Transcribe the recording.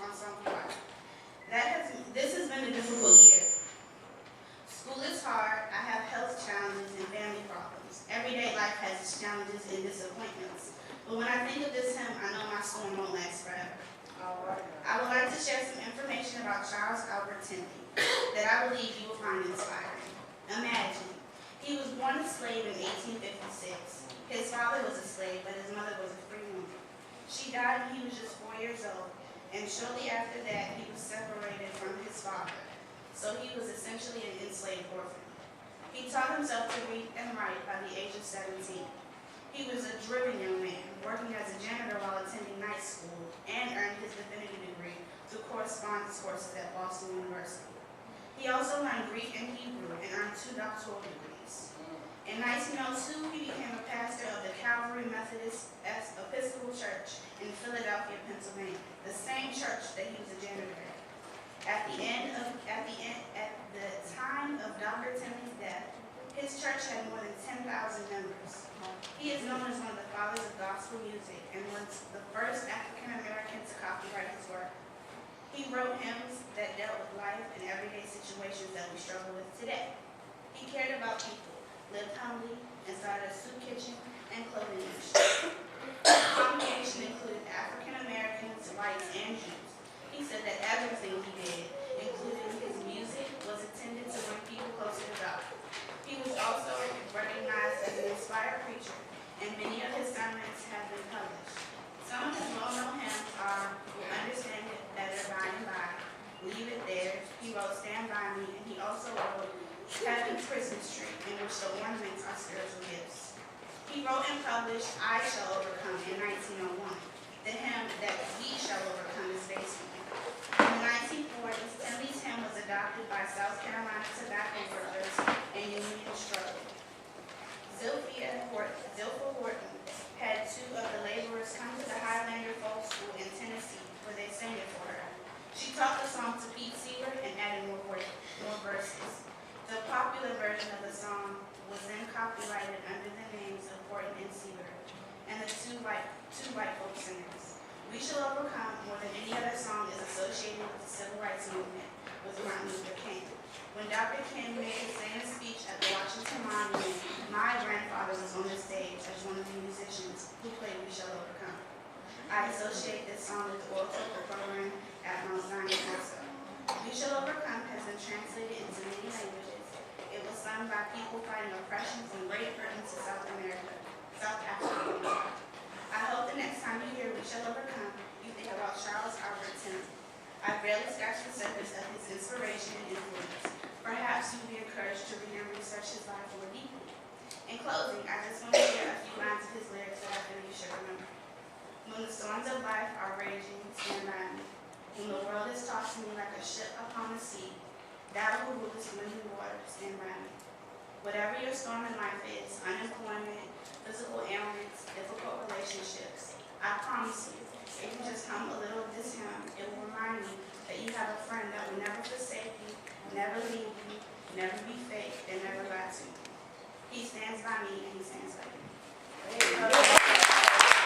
on some choir. This has been a difficult year. School is hard, I have health challenges and family problems. Everyday life has its challenges and disappointments. But when I think of this hymn, I know my storm won't last forever. I would like to share some information about Charles Albert Tindley that I believe you will find inspiring. Imagine, he was born a slave in 1856. His father was a slave, but his mother was a free woman. She died when he was just 4 years old, and shortly after that, he was separated from his father. So he was essentially an enslaved orphan. He taught himself to read and write by the age of 17. He was a driven young man, working as a janitor while attending night school, and earned his divinity degree through correspondence courses at Boston University. He also learned Greek and Hebrew and earned 2 doctoral degrees. In 1902, he became a pastor of the Calvary Methodist Episcopal Church in Philadelphia, Pennsylvania, the same church that he was a janitor at. At the time of Dr. Tindley's death, his church had more than 10,000 members. He is known as one of the fathers of gospel music and was the first African American to copyright his work. He wrote hymns that dealt with life and everyday situations that we struggle with today. He cared about people, lived humbly, and started a soup kitchen and clothing industry. His congregation included African Americans, whites, and Jews. He said that everything he did, including his music, was intended to bring people closer to God. He was also recognized as an inspired preacher, and many of his sermons have been published. Some of his well-known hymns are "We'll Understand It Better By and By," "Leave It There." He wrote "Stand By Me," and he also wrote "Heaven's Christmas Tree," in which the ornaments are spiritual gifts. He wrote and published "I Shall Overcome" in 1901. The hymn that "We Shall Overcome" is based on. In the 1940s, Tindley's hymn was adopted by South Carolina tobacco workers and union struggle. Zilpha Horton had 2 of the laborers come to the Highlander Folk School in Tennessee, where they sang it for her. She taught the song to Pete Seeger and added more verses. The popular version of the song was then copyrighted under the names of Horton and Seeger, and the two white folk singers. "We Shall Overcome," more than any other song, is associated with the Civil Rights Movement with Martin Luther King. When Dr. King made his famous speech at the Washington Monument, my grandfather was on the stage as one of the musicians who played "We Shall Overcome." I associate this song with the World Total program at Mount Zion also. "We Shall Overcome" has been translated into many languages. It was sung by people fighting oppression from Great Britain to South Africa. I hope the next time you hear "We Shall Overcome," you think about Charles Albert Tindley. I barely scratched the surface of his inspiration and influence. Perhaps you'll be encouraged to read and research his life more deeply. In closing, I just want to share a few lines of his lyrics that I feel you should remember. "When the storms of life are raging, stand by me. When the world is tossing me like a ship upon the sea, thou who rulest wind and water, stand by me. Whatever your storm in life is, unemployment, physical ailments, difficult relationships, I promise you, if you just hum a little of this hymn, it will remind you that you have a friend that will never forsake you, never leave you, never be fake, and never lie to you. He stands by me and he stands by you."